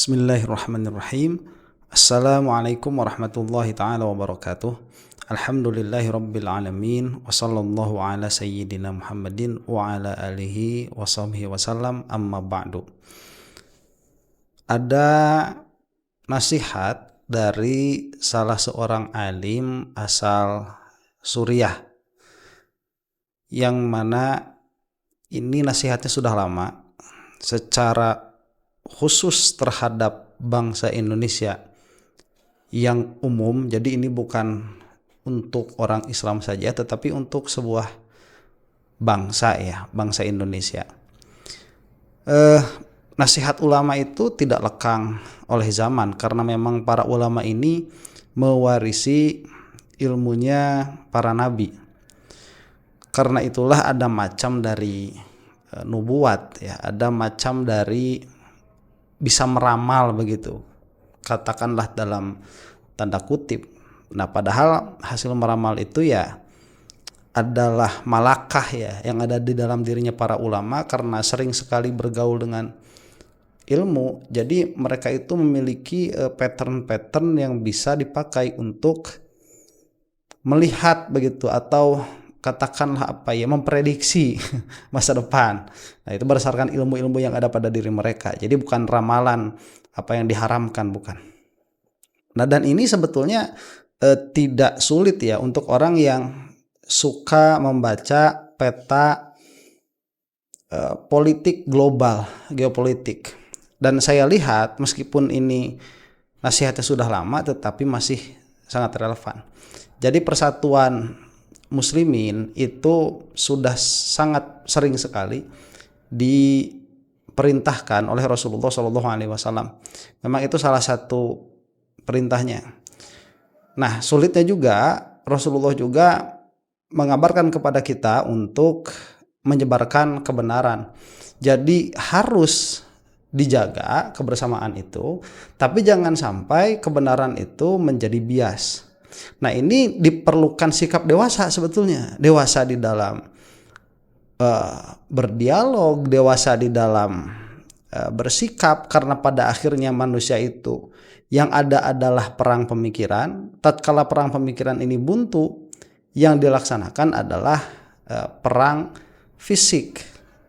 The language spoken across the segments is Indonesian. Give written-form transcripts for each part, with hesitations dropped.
Bismillahirrahmanirrahim. Assalamualaikum warahmatullahi ta'ala wabarakatuh. Alhamdulillahi rabbil alamin. Wa sallallahu ala sayyidina Muhammadin wa ala alihi wa sahbihi wasallam, amma ba'du. Ada nasihat dari salah seorang alim asal Suriah, yang mana ini nasihatnya sudah lama, secara khusus terhadap bangsa Indonesia yang umum. Jadi ini bukan untuk orang Islam saja, tetapi untuk sebuah bangsa, ya, bangsa Indonesia. Nasihat ulama itu tidak lekang oleh zaman, karena memang para ulama ini mewarisi ilmunya para nabi. Karena itulah ada macam dari nubuat, ya, ada macam dari bisa meramal begitu, katakanlah dalam tanda kutip. Nah, padahal hasil meramal itu ya adalah malakah, ya, yang ada di dalam dirinya para ulama, karena sering sekali bergaul dengan ilmu. Jadi mereka itu memiliki pattern-pattern yang bisa dipakai untuk melihat begitu, atau katakanlah memprediksi masa depan. Nah, itu berdasarkan ilmu-ilmu yang ada pada diri mereka. Jadi bukan ramalan apa yang diharamkan, bukan. Nah, dan ini sebetulnya tidak sulit, ya, untuk orang yang suka membaca peta politik global, geopolitik. Dan saya lihat meskipun ini nasihatnya sudah lama, tetapi masih sangat relevan. Jadi persatuan muslimin itu sudah sangat sering sekali diperintahkan oleh Rasulullah SAW. Memang itu salah satu perintahnya. Nah, sulitnya juga Rasulullah juga mengabarkan kepada kita untuk menyebarkan kebenaran. Jadi harus dijaga kebersamaan itu, tapi jangan sampai kebenaran itu menjadi bias. Nah, ini diperlukan sikap dewasa sebetulnya. Dewasa di dalam berdialog, dewasa di dalam bersikap, karena pada akhirnya manusia itu yang ada adalah perang pemikiran. Tatkala perang pemikiran ini buntu, yang dilaksanakan adalah perang fisik.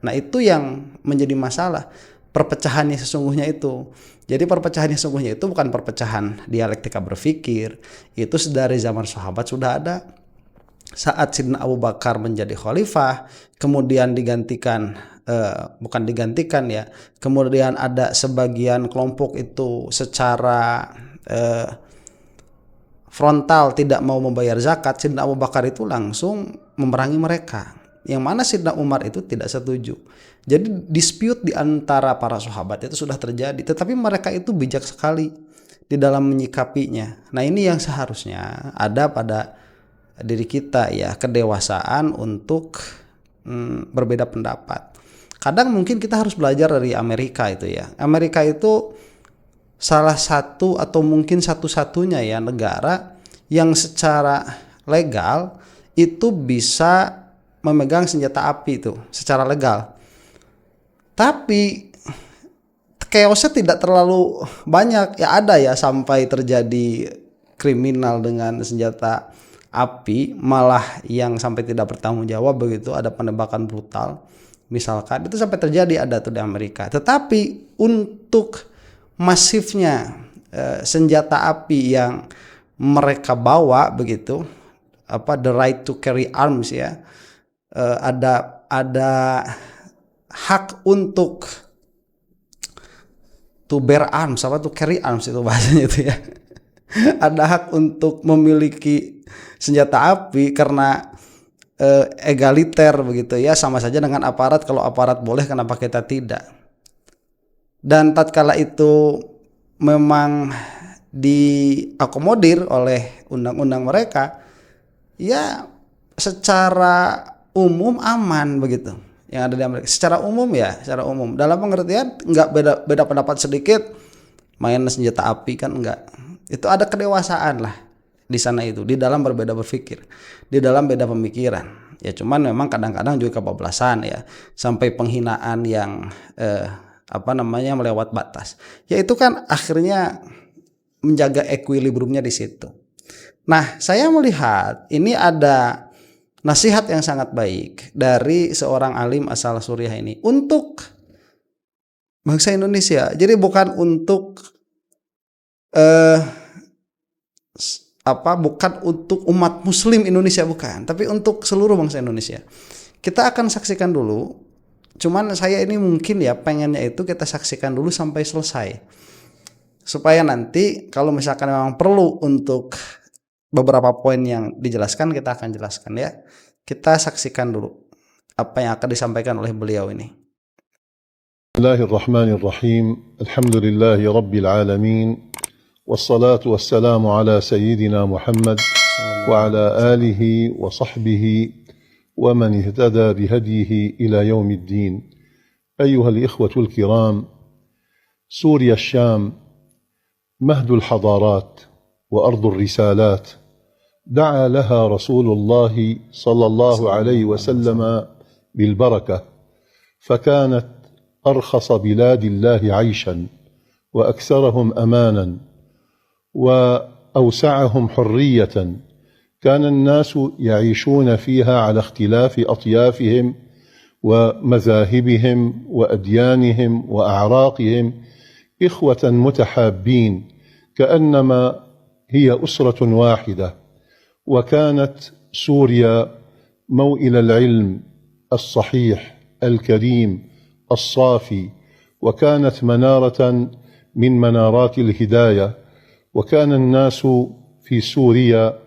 Nah, itu yang menjadi masalah, perpecahannya sesungguhnya itu. Jadi perpecahan yang sesungguhnya itu bukan perpecahan dialektika berpikir. Itu dari zaman sahabat sudah ada. Saat Sidna Abu Bakar menjadi khalifah, kemudian kemudian ada sebagian kelompok itu secara frontal tidak mau membayar zakat. Sidna Abu Bakar itu langsung memerangi mereka, yang mana Sidna Umar itu tidak setuju. Jadi dispute di antara para sahabat itu sudah terjadi, tetapi mereka itu bijak sekali di dalam menyikapinya. Nah, ini yang seharusnya ada pada diri kita, ya, kedewasaan untuk berbeda pendapat. Kadang mungkin kita harus belajar dari Amerika itu, ya. Amerika itu salah satu atau mungkin satu-satunya, ya, negara yang secara legal itu bisa memegang senjata api itu secara legal. Tapi chaosnya tidak terlalu banyak, ya, ada, ya, sampai terjadi kriminal dengan senjata api, malah yang sampai tidak bertanggung jawab begitu, ada penembakan brutal misalkan, itu sampai terjadi, ada tuh di Amerika. Tetapi untuk masifnya senjata api yang mereka bawa begitu, the right to carry arms, ya, ada hak untuk to bear arms, carry arms itu bahasanya itu, ya. Ada hak untuk memiliki senjata api karena egaliter begitu, ya, sama saja dengan aparat. Kalau aparat boleh, kenapa kita tidak? Dan tatkala itu memang diakomodir oleh undang-undang mereka, ya, secara umum aman begitu. Yang ada di Amerika secara umum, ya, secara umum, dalam pengertian enggak beda pendapat sedikit main senjata api, kan enggak. Itu ada kedewasaan lah di sana itu, di dalam berbeda berpikir, di dalam beda pemikiran. Ya, cuman memang kadang-kadang juga kebablasan, ya, sampai penghinaan yang melewat batas. Ya itu kan akhirnya menjaga equilibriumnya di situ. Nah, saya melihat ini ada nasihat yang sangat baik dari seorang alim asal Suriah ini untuk bangsa Indonesia. Jadi bukan untuk bukan untuk umat muslim Indonesia, bukan, tapi untuk seluruh bangsa Indonesia. Kita akan saksikan dulu, cuman saya ini mungkin ya pengennya itu kita saksikan dulu sampai selesai, supaya nanti kalau misalkan memang perlu untuk beberapa poin yang dijelaskan, kita akan jelaskan ya. Kita saksikan dulu apa yang akan disampaikan oleh beliau ini. Bismillahirrahmanirrahim. Alhamdulillahi rabbil alamin. Wassalatu wassalamu ala sayyidina Muhammad wa ala alihi wa sahbihi wa man ihtada bihadihi ila yaumiddin. Ayyuhal ikhwatul kiram, Suriya Syam mahdul hadarat wa ardul risalat. دعا لها رسول الله صلى الله عليه وسلم بالبركة، فكانت أرخص بلاد الله عيشا وأكثرهم أمانا وأوسعهم حرية. كان الناس يعيشون فيها على اختلاف أطيافهم ومذاهبهم وأديانهم وأعراقهم، إخوة متحابين كأنما هي أسرة واحدة. وكانت سوريا موئل العلم الصحيح الكريم الصافي، وكانت منارة من منارات الهداية. وكان الناس في سوريا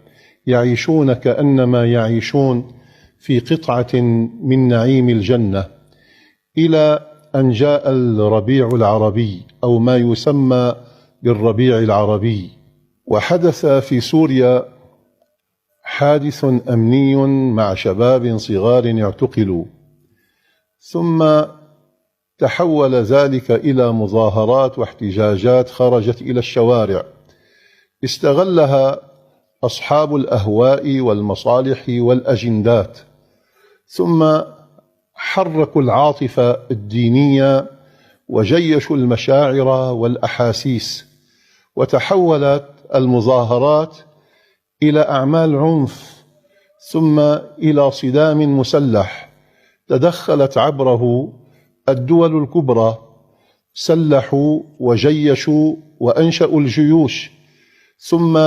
يعيشون كأنما يعيشون في قطعة من نعيم الجنة، إلى أن جاء الربيع العربي أو ما يسمى بالربيع العربي، وحدث في سوريا حادث أمني مع شباب صغار اعتقلوا، ثم تحول ذلك إلى مظاهرات واحتجاجات خرجت إلى الشوارع، استغلها أصحاب الأهواء والمصالح والأجندات، ثم حركوا العاطفة الدينية وجيشوا المشاعر والأحاسيس، وتحولت المظاهرات إلى أعمال عنف، ثم إلى صدام مسلح تدخلت عبره الدول الكبرى، سلحوا وجيشوا وأنشأوا الجيوش، ثم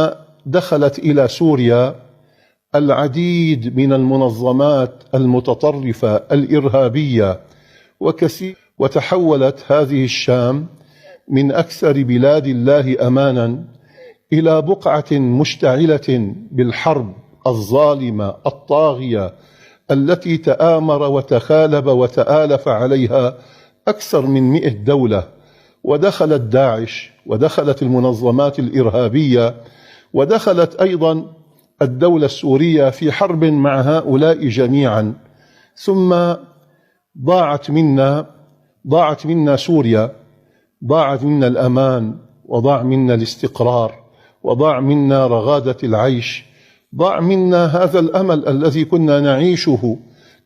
دخلت إلى سوريا العديد من المنظمات المتطرفة الإرهابية وكثير، وتحولت هذه الشام من أكثر بلاد الله أمانا إلى بقعة مشتعلة بالحرب الظالمة الطاغية التي تآمر وتخالب وتآلف عليها أكثر من 100 دولة، ودخلت داعش ودخلت المنظمات الإرهابية ودخلت أيضا الدولة السورية في حرب مع هؤلاء جميعا. ثم ضاعت منا سوريا، ضاعت منا الأمان، وضاع منا الاستقرار، وضاع منا رغادة العيش، ضاع منا هذا الأمل الذي كنا نعيشه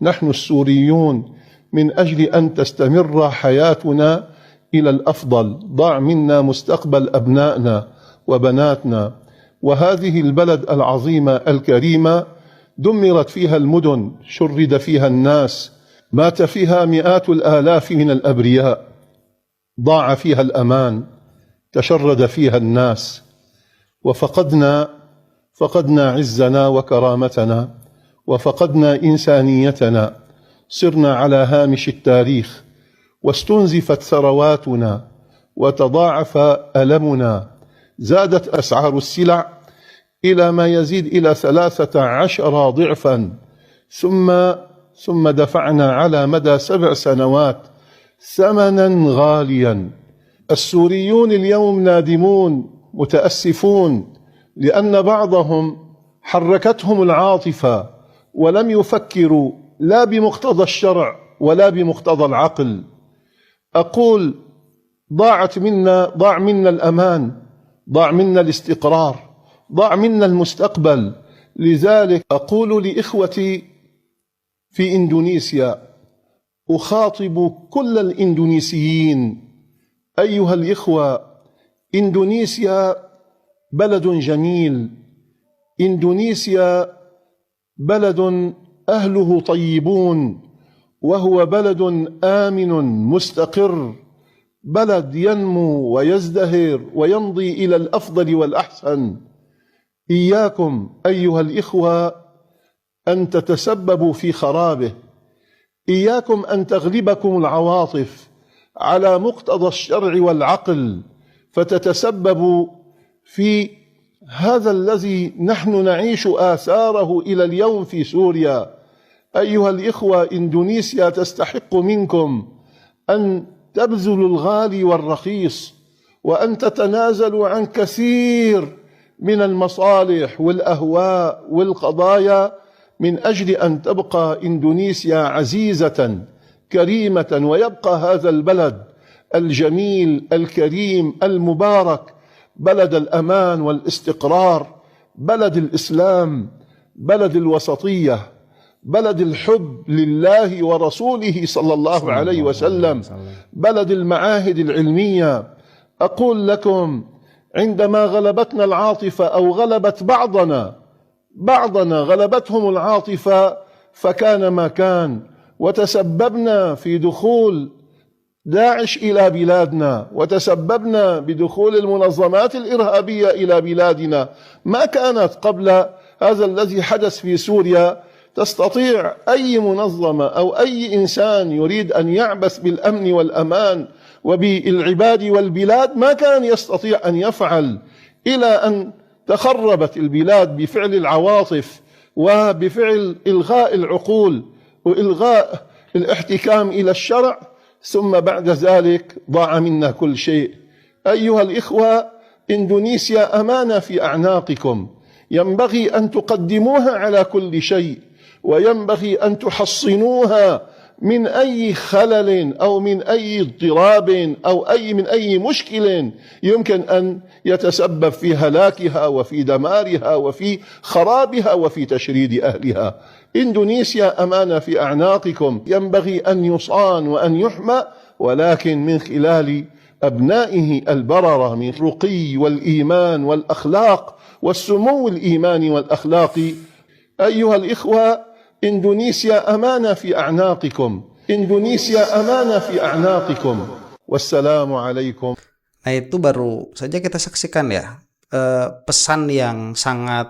نحن السوريون من أجل أن تستمر حياتنا إلى الأفضل، ضاع منا مستقبل أبنائنا وبناتنا. وهذه البلد العظيمة الكريمة دمرت فيها المدن، شرد فيها الناس، مات فيها مئات الآلاف من الأبرياء، ضاع فيها الأمان، تشرد فيها الناس، فقدنا عزنا وكرامتنا، وفقدنا إنسانيتنا، صرنا على هامش التاريخ، واستنزفت ثرواتنا، وتضاعف ألمنا، زادت أسعار السلع إلى ما يزيد إلى 13 ضعفا، ثم دفعنا على مدى 7 سنوات ثمنا غاليا. السوريون اليوم نادمون متأسفون، لأن بعضهم حركتهم العاطفة ولم يفكروا لا بمقتضى الشرع ولا بمقتضى العقل. أقول ضاع منا الأمان، ضاع منا الاستقرار، ضاع منا المستقبل. لذلك أقول لإخوتي في إندونيسيا أخاطب كل الإندونيسيين. أيها الإخوة، إندونيسيا بلد جميل، إندونيسيا بلد أهله طيبون، وهو بلد آمن مستقر، بلد ينمو ويزدهر ويمضي إلى الأفضل والأحسن. إياكم أيها الإخوة أن تتسببوا في خرابه، إياكم أن تغلبكم العواطف على مقتضى الشرع والعقل فتتسببوا في هذا الذي نحن نعيش آثاره إلى اليوم في سوريا. أيها الإخوة، إندونيسيا تستحق منكم أن تبذلوا الغالي والرخيص وأن تتنازلوا عن كثير من المصالح والأهواء والقضايا من أجل أن تبقى إندونيسيا عزيزة كريمة، ويبقى هذا البلد الجميل الكريم المبارك بلد الأمان والاستقرار، بلد الإسلام، بلد الوسطية، بلد الحب لله ورسوله صلى الله عليه وسلم، بلد المعاهد العلمية. أقول لكم، عندما غلبتنا العاطفة أو غلبت بعضنا غلبتهم العاطفة فكان ما كان، وتسببنا في دخول داعش إلى بلادنا، وتسببنا بدخول المنظمات الإرهابية إلى بلادنا. ما كانت قبل هذا الذي حدث في سوريا تستطيع أي منظمة أو أي إنسان يريد أن يعبث بالأمن والأمان وبالعباد والبلاد، ما كان يستطيع أن يفعل، إلى أن تخربت البلاد بفعل العواطف وبفعل إلغاء العقول وإلغاء الاحتكام إلى الشرع، ثم بعد ذلك ضاع منا كل شيء. أيها الإخوة، إندونيسيا أمانة في أعناقكم، ينبغي أن تقدموها على كل شيء، وينبغي أن تحصنوها من أي خلل أو من أي اضطراب أو من أي مشكل يمكن أن يتسبب في هلاكها وفي دمارها وفي خرابها وفي تشريد أهلها. إندونيسيا أمانة في أعناقكم، ينبغي أن يصان وأن يحمى، ولكن من خلال أبنائه البررة من الرقي والإيمان والأخلاق والسمو الإيماني والأخلاقي. أيها الإخوة، إندونيسيا أمانة في أعناقكم، إندونيسيا أمانة في أعناقكم. والسلام عليكم. Nah, itu baru saja kita saksikan ya, pesan yang sangat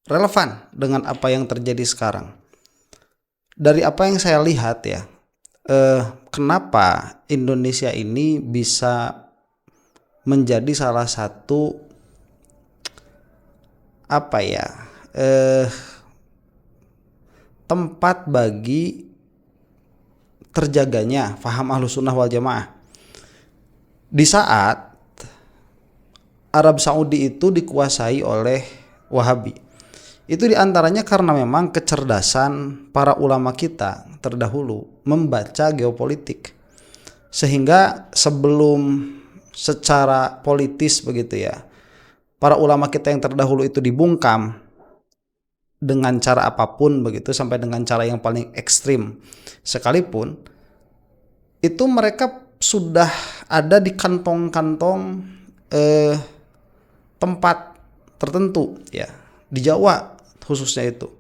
relevan dengan apa yang terjadi sekarang. Dari apa yang saya lihat ya, kenapa Indonesia ini bisa menjadi salah satu tempat bagi terjaganya faham Ahlus Sunnah wal Jamaah. Di saat Arab Saudi itu dikuasai oleh Wahabi, itu diantaranya karena memang kecerdasan para ulama kita terdahulu membaca geopolitik, sehingga sebelum secara politis begitu ya, para ulama kita yang terdahulu itu dibungkam dengan cara apapun begitu, sampai dengan cara yang paling ekstrim sekalipun, itu mereka sudah ada di kantong-kantong tempat tertentu ya, di Jawa khususnya itu.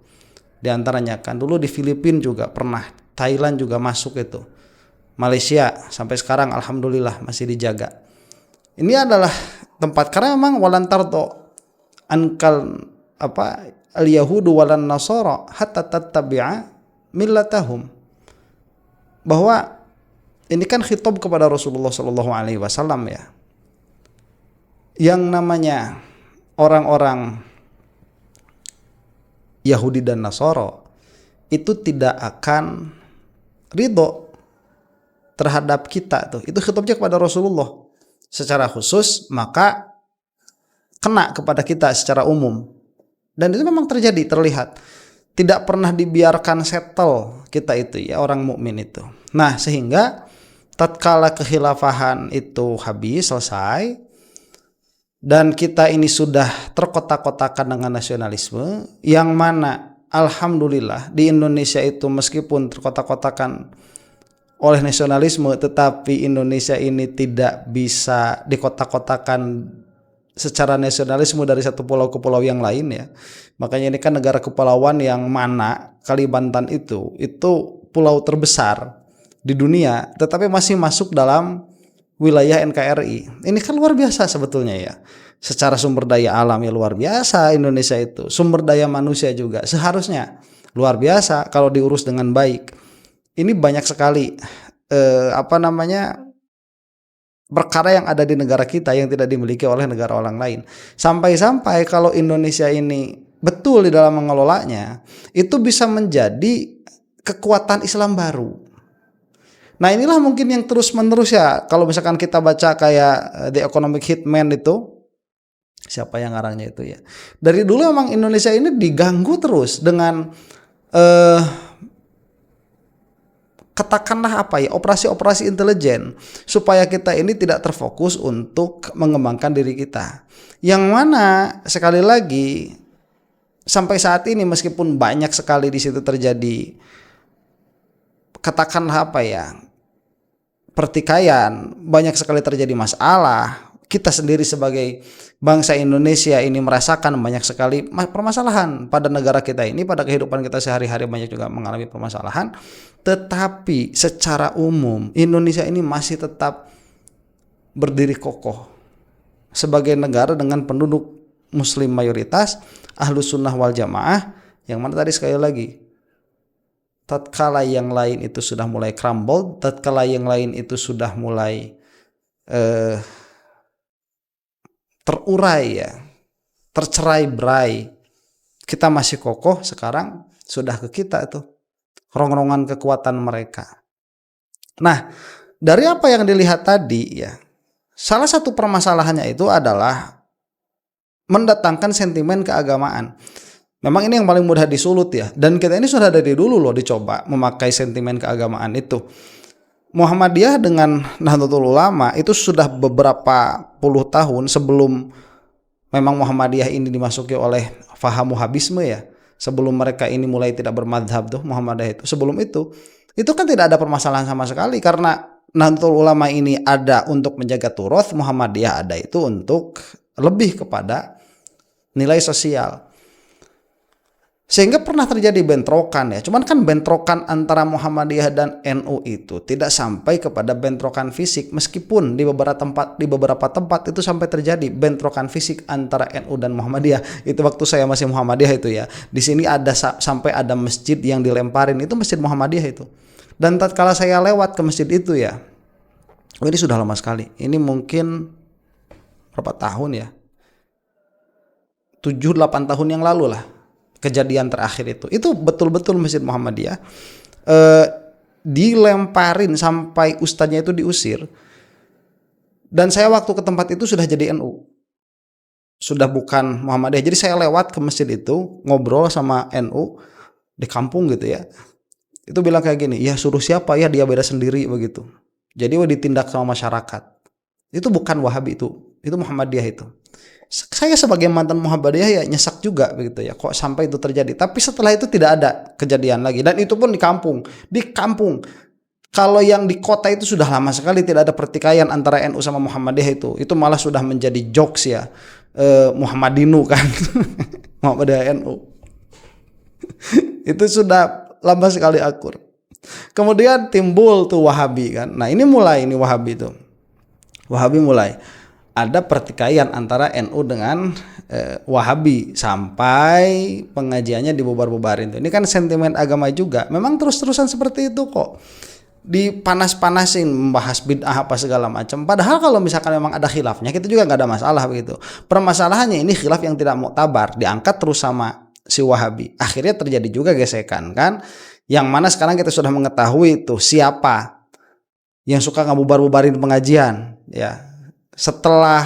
Di antaranya kan dulu di Filipina juga pernah, Thailand juga masuk itu, Malaysia sampai sekarang alhamdulillah masih dijaga. Ini adalah tempat, karena memang walantarto ankal al-yahudu walan nasara hatta tattabi'a millatahum, bahwa ini kan khitab kepada Rasulullah Shallallahu Alaihi Wasallam ya, yang namanya orang-orang Yahudi dan Nasara itu tidak akan ridho terhadap kita tuh. Itu khitabnya kepada Rasulullah secara khusus, maka kena kepada kita secara umum. Dan itu memang terjadi, terlihat. Tidak pernah dibiarkan settle kita itu ya, orang mukmin itu. Nah, sehingga tatkala kekhilafahan itu habis, selesai, dan kita ini sudah terkotak-kotakan dengan nasionalisme, yang mana alhamdulillah di Indonesia itu meskipun terkotak-kotakan oleh nasionalisme, tetapi Indonesia ini tidak bisa dikotak-kotakan secara nasionalisme dari satu pulau ke pulau yang lain ya. Makanya ini kan negara kepulauan yang mana Kalimantan itu pulau terbesar di dunia, tetapi masih masuk dalam wilayah NKRI. Ini kan luar biasa sebetulnya ya. Secara sumber daya alam ya luar biasa Indonesia itu. Sumber daya manusia juga seharusnya luar biasa kalau diurus dengan baik. Ini banyak sekali perkara yang ada di negara kita yang tidak dimiliki oleh negara orang lain. Sampai-sampai kalau Indonesia ini betul di dalam mengelolanya, itu bisa menjadi kekuatan Islam baru. Nah inilah mungkin yang terus-menerus ya. Kalau misalkan kita baca kayak The Economic Hitman itu, siapa yang ngarangnya itu ya. Dari dulu memang Indonesia ini diganggu terus dengan katakanlah operasi-operasi intelijen supaya kita ini tidak terfokus untuk mengembangkan diri kita. Yang mana sekali lagi sampai saat ini meskipun banyak sekali di situ terjadi katakanlah pertikaian, banyak sekali terjadi masalah. Kita sendiri sebagai bangsa Indonesia ini merasakan banyak sekali permasalahan pada negara kita ini, pada kehidupan kita sehari-hari banyak juga mengalami permasalahan. Tetapi secara umum Indonesia ini masih tetap berdiri kokoh sebagai negara dengan penduduk muslim mayoritas, ahlus sunnah wal jamaah, yang mana tadi sekali lagi tatkala yang lain itu sudah mulai crumble, tatkala yang lain itu sudah mulai terurai ya, tercerai-berai, kita masih kokoh. Sekarang sudah ke kita itu rongrongan kekuatan mereka. Nah, dari apa yang dilihat tadi ya, salah satu permasalahannya itu adalah mendatangkan sentimen keagamaan. Memang ini yang paling mudah disulut ya, dan kita ini sudah dari dulu loh dicoba memakai sentimen keagamaan itu. Muhammadiyah dengan Nahdlatul Ulama itu sudah beberapa puluh tahun sebelum memang Muhammadiyah ini dimasuki oleh faham Wahabisme ya. Sebelum mereka ini mulai tidak bermadhab tuh Muhammadiyah itu. Sebelum itu kan tidak ada permasalahan sama sekali karena Nahdlatul Ulama ini ada untuk menjaga turoth, Muhammadiyah ada itu untuk lebih kepada nilai sosial. Sehingga pernah terjadi bentrokan ya. Cuman kan bentrokan antara Muhammadiyah dan NU itu tidak sampai kepada bentrokan fisik, meskipun di beberapa tempat itu sampai terjadi bentrokan fisik antara NU dan Muhammadiyah. Itu waktu saya masih Muhammadiyah itu ya. Di sini ada sampai ada masjid yang dilemparin, itu masjid Muhammadiyah itu. Dan tatkala saya lewat ke masjid itu ya. Ini sudah lama sekali. Ini mungkin berapa tahun ya? 7-8 tahun yang lalu lah. Kejadian terakhir itu betul-betul masjid Muhammadiyah dilemparin sampai ustadznya itu diusir. Dan saya waktu ke tempat itu sudah jadi NU, sudah bukan Muhammadiyah. Jadi saya lewat ke masjid itu ngobrol sama NU di kampung gitu ya. Itu bilang kayak gini, ya suruh siapa ya, dia beda sendiri begitu. Jadi ditindak sama masyarakat. Itu bukan Wahabi itu Muhammadiyah itu. Saya sebagai mantan Muhammadiyah ya nyesak juga begitu ya, kok sampai itu terjadi. Tapi setelah itu tidak ada kejadian lagi, dan itu pun di kampung. Kalau yang di kota itu sudah lama sekali tidak ada pertikaian antara NU sama Muhammadiyah itu malah sudah menjadi jokes ya, Muhammadinu kan. Muhammadiyah NU itu sudah lama sekali akur. Kemudian timbul tuh Wahabi kan. Nah ini Wahabi mulai ada pertikaian antara NU dengan Wahabi sampai pengajiannya dibubar-bubarin. Ini kan sentimen agama juga. Memang terus-terusan seperti itu kok. Dipanas-panasin membahas bid'ah apa segala macam. Padahal kalau misalkan memang ada khilafnya, kita juga nggak ada masalah begitu. Permasalahannya ini khilaf yang tidak muktabar, diangkat terus sama si Wahabi. Akhirnya terjadi juga gesekan kan. Yang mana sekarang kita sudah mengetahui itu siapa yang suka ngabubar-bubarin pengajian ya. Setelah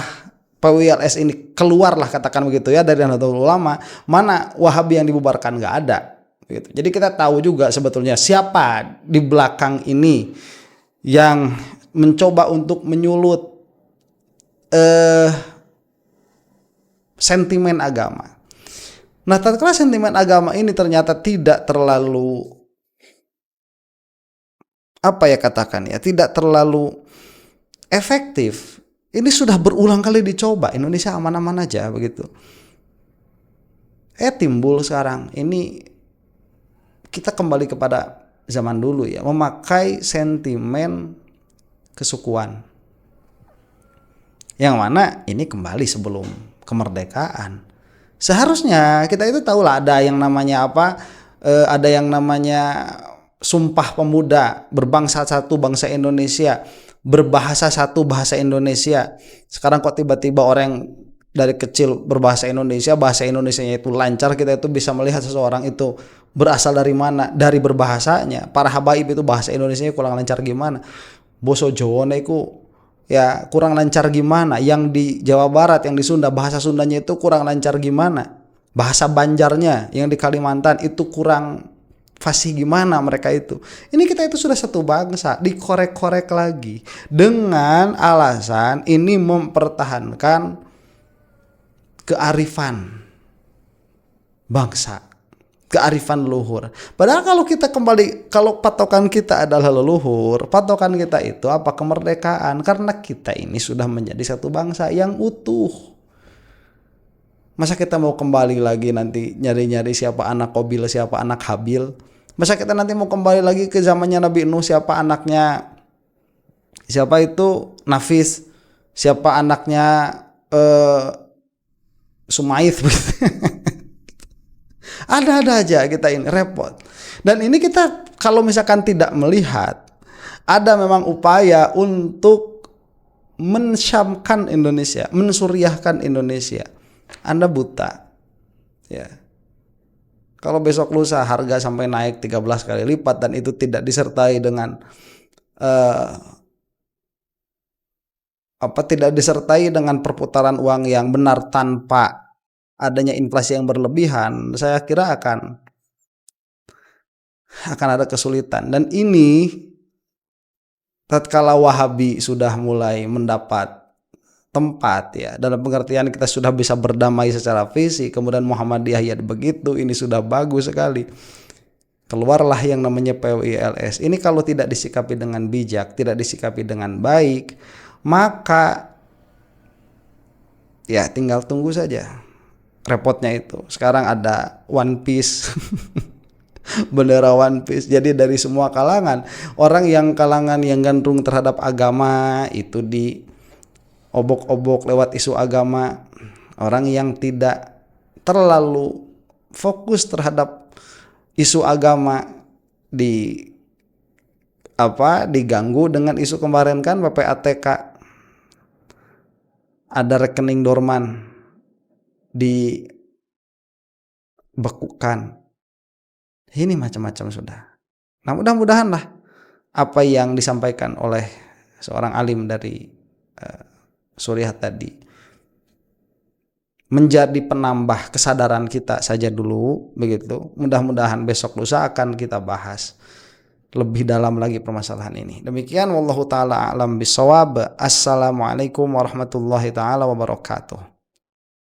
PWLS ini keluarlah katakan begitu ya dari Nahdlatul Ulama, mana Wahabi yang dibubarkan, nggak ada gitu. Jadi kita tahu juga sebetulnya siapa di belakang ini yang mencoba untuk menyulut sentimen agama. Nah, tatkala sentimen agama ini ternyata tidak terlalu, apa ya katakan ya, tidak terlalu efektif. Ini sudah berulang kali dicoba, Indonesia aman-aman aja begitu. Timbul sekarang ini, kita kembali kepada zaman dulu ya, memakai sentimen kesukuan. Yang mana ini kembali sebelum kemerdekaan. Seharusnya kita itu tahu lah ada yang namanya apa, ada yang namanya Sumpah Pemuda, berbangsa satu bangsa Indonesia, berbahasa satu bahasa Indonesia. Sekarang kok tiba-tiba orang dari kecil berbahasa Indonesia, bahasa Indonesianya itu lancar, kita itu bisa melihat seseorang itu berasal dari mana, dari berbahasanya. Para habaib itu bahasa Indonesianya kurang lancar gimana, boso Jawane itu ya kurang lancar gimana, yang di Jawa Barat, yang di Sunda bahasa Sundanya itu kurang lancar gimana, bahasa Banjarnya yang di Kalimantan itu kurang fasih gimana mereka itu. Ini kita itu sudah satu bangsa, dikorek-korek lagi dengan alasan ini mempertahankan kearifan bangsa, kearifan leluhur. Padahal kalau kita kembali, kalau patokan kita adalah leluhur, patokan kita itu apa? Kemerdekaan. Karena kita ini sudah menjadi satu bangsa yang utuh. Masa kita mau kembali lagi nanti nyari-nyari siapa anak Qabil, siapa anak Habil? Masa kita nanti mau kembali lagi ke zamannya Nabi Nuh, siapa anaknya, siapa itu Nafis, siapa anaknya Sumaith? Ada-ada aja kita ini repot. Dan ini kita kalau misalkan tidak melihat, ada memang upaya untuk mensyamkan Indonesia, mensuriahkan Indonesia. Anda buta. Ya. Kalau besok lusa harga sampai naik 13 kali lipat dan itu tidak disertai dengan tidak disertai dengan perputaran uang yang benar tanpa adanya inflasi yang berlebihan, saya kira akan ada kesulitan. Dan ini tatkala Wahabi sudah mulai mendapat tempat ya, dalam pengertian kita sudah bisa berdamai secara fisik, kemudian Muhammadiyah ya begitu, ini sudah bagus sekali. Keluarlah yang namanya PUILS. Ini kalau tidak disikapi dengan bijak, tidak disikapi dengan baik, maka ya tinggal tunggu saja. Repotnya itu sekarang ada One Piece bendera One Piece, jadi dari semua kalangan, orang yang kalangan yang gandrung terhadap agama itu di obok-obok lewat isu agama, orang yang tidak terlalu fokus terhadap isu agama diganggu dengan isu kemarin kan PPATK, ada rekening dorman dibekukan, ini macam-macam sudah. Nah, mudah-mudahan lah apa yang disampaikan oleh seorang alim dari Suriah tadi menjadi penambah kesadaran kita saja dulu begitu. Mudah-mudahan besok lusa akan kita bahas lebih dalam lagi permasalahan ini. Demikian wallahu taala a'lam bissawab. Assalamualaikum warahmatullahi taala wabarakatuh.